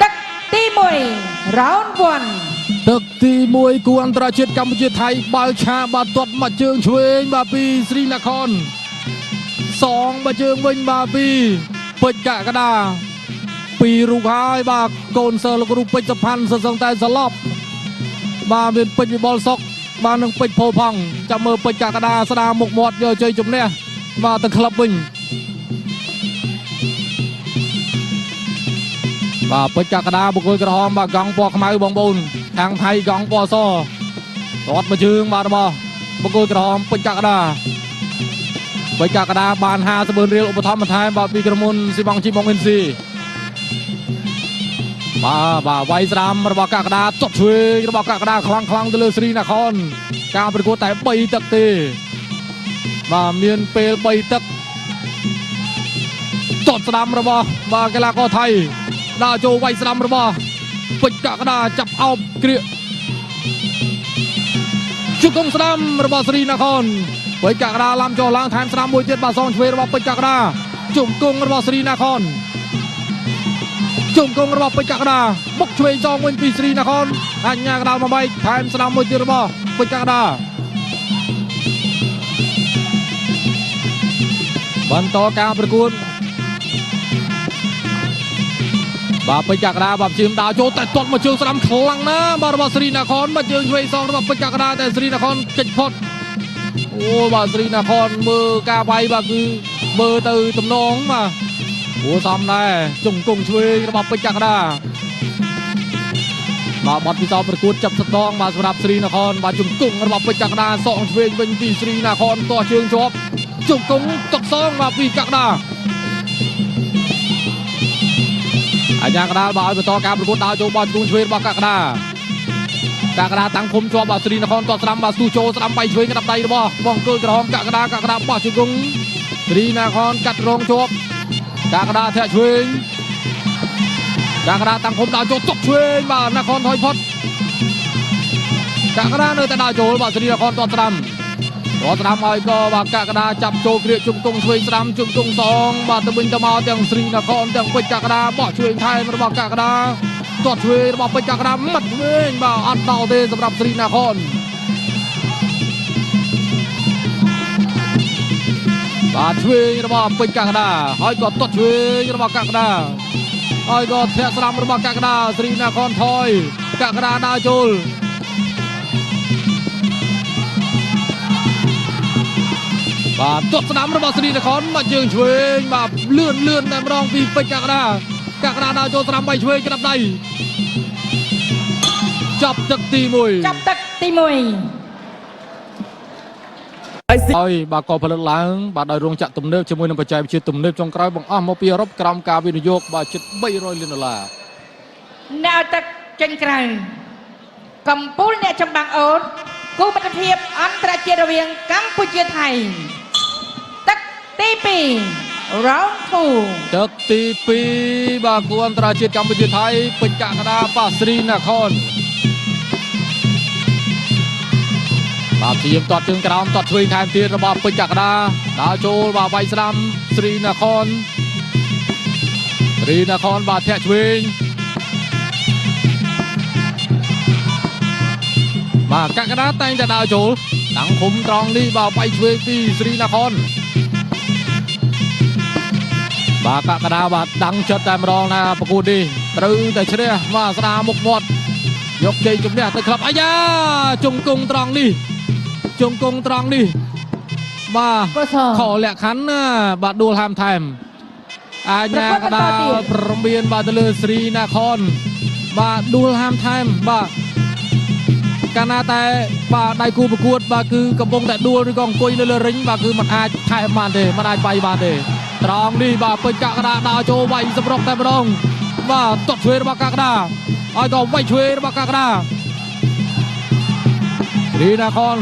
ទឹកទី1 round 1ទឹកទី1គូអន្តរជាតិកម្ពុជាថៃបាល់ឆាបាទទាត់មកជើងឆ្វេងបាទពីស្រីនគរសងមកជើងវិញបាទពីពេជ្រកក្តាពីរូបហើយបាទកូនសើលោកគ្រូពេជ្រសុផាន់សឹងតែសឡប់បាទមានពេជ្រវិបុលសុកបាទនឹងពេជ្រផោផង់ចាំមើលពេជ្រកក្តាស្ដារមុខមាត់យកជ័យជំនះបាទទៅក្លឹបវិញបាទពេជ្រកក្តាបុគ្គលក្រហមបាទកង់ពណ៌ខ្មៅបងប្អូនខាងថៃកង់ពណ៌សទាត់មកជើងបាទរបស់បុគ្គលក្រហមពេជ្រកក្តាបាន50,000 រៀលឧបត្ថម្ភបន្ថែមបាទពីក្រុមហ៊ុនស៊ីបងជីបងអ៊ិនស៊ីបាទវាយស្រាមរបស់កក្តាទាត់ឆ្វេងរបស់កក្តាខ្លាំងទៅលើស្រីនគរការប្រកួតតែ3ទឹកទេបាទមានពេល3ទឹកទាត់ស្ដាំរបស់បាទកីឡាករថៃដើរចូលវាយស្ដាំរបស់ពេជ្រកក្តាចាប់អោបគ្រាកជង្គង់ស្ដាំរបស់ស្រីនគរពេជ្រកក្តាឡាំចុះឡើងថែមស្ដាំមួយទៀតបាទសងឆ្វេងរបស់ពេជ្រកក្តាជង្គង់របស់ស្រីនគរជង្គង់របស់ពេជ្រកក្តាបុកឆ្វេងសងវិញពីស្រីនគរអញ្ញាកដាលមកបែកថែមស្ដាំមួយទៀតរបស់ពេជ្រកក្តាបន្តការប្រកួតបាទពេជ្រកក្តាបាទជើងដើរចូលតែទាត់មកជើងស្ដាំខ្លាំងណាស់បាទរបស់ស្រីនគរបាទជើងឆ្វេងសងរបស់ពេជ្រកក្តាតែស្រីនគរគេចផុតអូបាទស្រីនគរមើលការវាយបាទគឺមើលទៅទំនងបាទអូសំដែរជង្គង់ឆ្វេងរបស់ពេជ្រកក្តាបាទបទពិសោធន៍ប្រកួតចាប់សតងបាទសម្រាប់ស្រីនគរបាទជង្គង់របស់ពេជ្រកក្តាសងឆ្វេងវិញពីស្រីនគរទាស់ជើងជាប់ជង្គង់តកសងបាទពីកក្តាអាញាកដាលបាទឲ្យបន្តការប្រកួតដើរចូលបោះជង្គង់ឆ្វេងរបស់កក្តាតាំងឃុំជាប់បាទស្រីនគរទាត់ស្ដាំបាទស្ទុះចូលស្ដាំបៃឆ្វេងក្តាប់ដៃរបស់បងគល់ក្រហមកក្តាបោះជង្គង់ស្រីនគរកាត់រងជាប់កក្តាធាក់ឆ្វេងកក្តាតាំងឃុំដើរចូលទុកឆ្វេងបាទនគរថយផុតកក្តានៅតែដើរចូលបាទស្រីនគរទាត់ស្ដាំហើយក៏បាទកក្តាចាប់ចូលគ្រាកជង្គង់ឆ្វេងស្ដាំជង្គង់សងបាទទៅវិញទៅមកទាំងស្រីនគរទាំងពេជ្រកក្តាបោះឆ្វេងថែមរបស់កក្តាទាត់ឆ្វេងរបស់ពេជ្រកក្តាម៉ាត់ឆ្វេងបាទអត់ដល់ទេសម្រាប់ស្រីនគរបាទឆ្វេងរបស់ពេជ្រកក្តាហើយក៏ទាត់ឆ្វេងរបស់កក្តាហើយក៏ធាក់ស្ដាំរបស់កក្តាស្រីនគរថយកក្តាដើរចូលបាទទាត់ស្ដាំរបស់ស្រីនគរមកជើងឆ្វេងបាទលឿនតែម្ដងពីពេជ្រកក្តាដើរចូលស្ដាំបីឆ្វេងក្តាប់ដៃចាប់ទឹកទី1ហើយបាទក៏ផលិតឡើងបាទដោយរោងចក្រទំនើបជាមួយនឹងបច្ចេកវិទ្យាទំនើបចុងក្រោយបង្អស់មកពីអឺរ៉ុបក្រោមការវិនិយោគបាទជិត$300 លាននៅទឹកចេញក្រៅកំពូលអ្នកចម្បាំងអូនគូមិត្តភាពអន្តរជាតិរវាងកម្ពុជាថៃទឹកទី2 round 2ទឹកទី2បាទគូអន្តរជាតិកម្ពុជាថៃពេជ្រកក្តាប៉ាស្រីនគរបាទព្យាយាមទាត់ជើងក្រោមទាត់ឆ្វេងថែមទៀតរបស់ពេជ្រកក្តាដើរចូលបាទវាយស្ដាំស្រីនគរបាទធាក់ឆ្វេងបាទកក្តាតែងតែដើរចូលតាំងឃុំត្រង់នេះបាទវាយឆ្វេងពីស្រីនគរបាទកក្តាបាទដាំងចិត្តតែម្ដងណាប្រកួតនេះត្រូវតែឈ្នះបាទស្ដារមុខមាត់យកជ័យជំនះទៅក្លឹបអាយ៉ាជង្គង់ត្រង់នេះបាទខលលក្ខខណ្ឌណាបាទដួលហាមថែមអាញាកដាលប្រមានបាទទៅលើស្រីនគរបាទដួលហាមថែមបាទកាលណាតែបាទដៃគូប្រកួតបាទគឺកំពុងតែដួលឬក៏អង្គុយនៅលើរិញបាទគឺมันអាចថែមបានទេมันអាចវាយបានទេត្រង់នេះបាទពេជ្រកក្តាដើរចូលវាយសម្រុកតែម្ដងបាទទាត់ឆ្វេងរបស់កក្តាហើយក៏វាយឆ្វេងរបស់កក្តាស្រីនគរ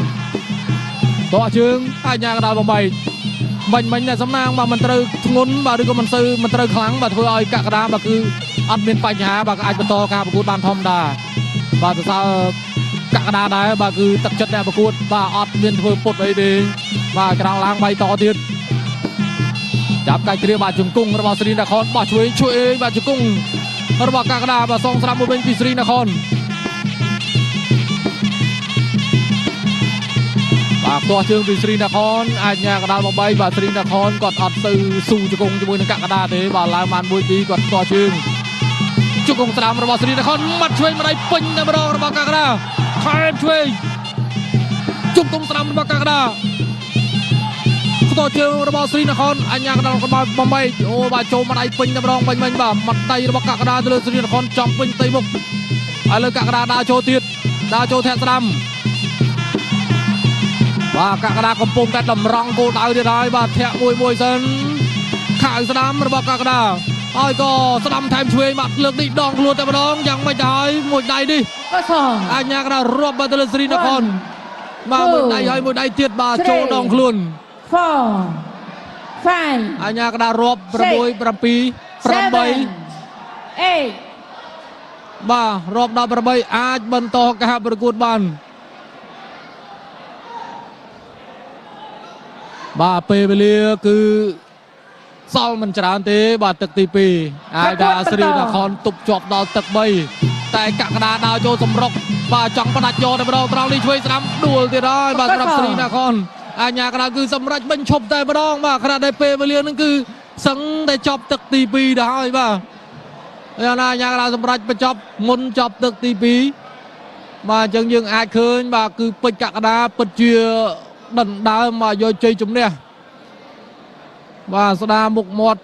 តោះជើងអាញាកដាលបំបីមិញតែសំណាងបាទមិនត្រូវធ្ងន់បាទឬក៏មិនត្រូវខ្លាំងបាទធ្វើឲ្យកក្តាបាទគឺអត់មានបញ្ហាបាទអាចបន្តការប្រកួតបានធម្មតាបាទសរសើរកក្តាដែរបាទគឺទឹកចិត្តអ្នកប្រកួតបាទអត់មានធ្វើពុតអីទេបាទក្រោកឡើងវាយតទៀត จับไก่เกลียบาจุงกุ้งระบาดสรีนครบาช่วยบาจุงกุ้งระบาดกากระดาบาซองสนามบุญเป็นปีสรีนครบาตัวเชิงปีสรีนครอาญากระดาบใบบาสรีนครกอดอัดตื่สู่จุงกุ้งจมูกกากระดาเตะบาลายมันบุญปีกอดตัวเชิงจุงกุ้งสนามระบาดสรีนครมัดช่วยมาได้ปิงในบอลระบาดกากระดาใครช่วยจุงกุ้งสนามระบาดกากระดาตัวเชียวระบาดสรีนครอันยังกระดานกระบาดบอมไบโอ้บาโจมาได้ปิงในบอลบังบังบ่ามัดไตระบาดกากระดาเลยสรีนครจอมปิงไตบุกอะไรกากระดาดาวโจติดดาวโจแทนสนามบ่ากากระดากำปงแต่ดำรังโกดาวเดียดบ่าแทะมวยเซนข่ายสนามระบาดกากระดาไอ้ก็สนามไทม์ช่วยมัดเลือกดิดองกลัวแต่บอลยังไม่ได้มวยใดดิอันยังกระดารวบบัตรสรีนครมามวยใดให้มวยใดเทียดบ่าโจดองกลุ่น4 5 อันยากระดารบประบวยประปีประบายบ่ารบดาวประบายอาจบรรทอกกะประกวดบอลบ่าเปเปเลียคือซอลมันจรานเตะบ่าตึกตีปีอาดาสรีนครตุบจอบดาวตึกใบแต่กะกระดาดาวโจสมรบบ่าจังประดับโยในบอลตรองนี้ช่วยสนามดูตีได้บ่าสำหรับสรีนครอันยากระดาคือสำหรับบรรชบแต่บอลบ่าขณะได้เปเปเลียนั่นคือสังได้จอบตึกตีปีได้บ่าอันยากระดาสำหรับบรรจบมุนจอบตึกตีปีมาจังยังอาจเคยบ่าคือปิดกะกระดาปิดเชือดันดาวมาโยใจจุ่มเนี่ยว่าสดามุกหมด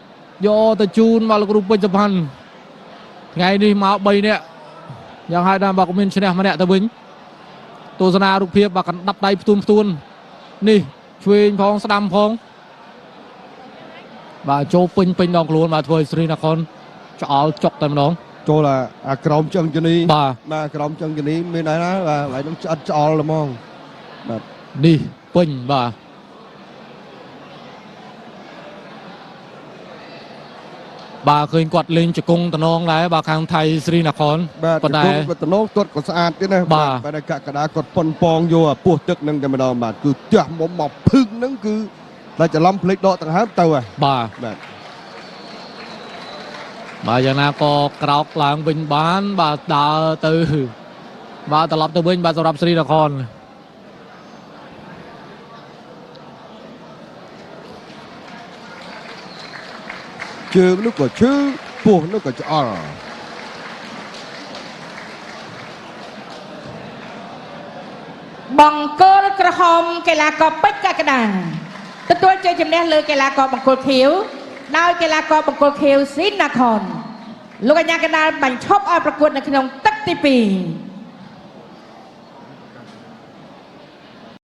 โยตะจูนมาลูกรูปเป็นสะพันไงนี่มาใบเนี่ยยังให้ดามบอกมินชนะมาเนี่ยตะบิงตัวสนาลูกเพียบบักกันดับไตตูนนี่ช่วยพองสดามพองว่าโจปิงดองกลัวมาถวยสรีนครจะเอาจกแต่น้องโจlàกรอมจังจะนี้บ่มากรอมจังจะนี้ไม่ไหนนะว่าไหลต้องจัดจอละมองแบบนี่ปิงบ่าบ่าเคยกวาดเล่นจะกงตะนองแล้วบ่าคางไทยสรีนครก็ได้ก็ตะโนกตัวก็สะอาดด้วยนะบ่าไปในกระดาษกดปนปองอยู่ปวดตึกนั่งกันมาดอมบาดคือจ้าหมอบพึ่งนั่นคือเราจะล้ำพลิกโดต่างหากตัวบ่าบ่าอย่างนั้นก็กรอกหลังบินบ้านบ่าดาวตื่นบ่าตลอดตื่นบินบ่าสำหรับสรีนครชื่อนึกว่าชื่อปวดนึกว่าจะอ่อนบังเกิลกระหอมเกลากอเป็ดกากระดาตัวเจอจำแนกเลยเกลากอบังเกิลเขียวดาวเกลากอบังเกิลเขียวศรีนครลูกอัญญากระดาบัญชบเอาประกวดในขนมตักตีปี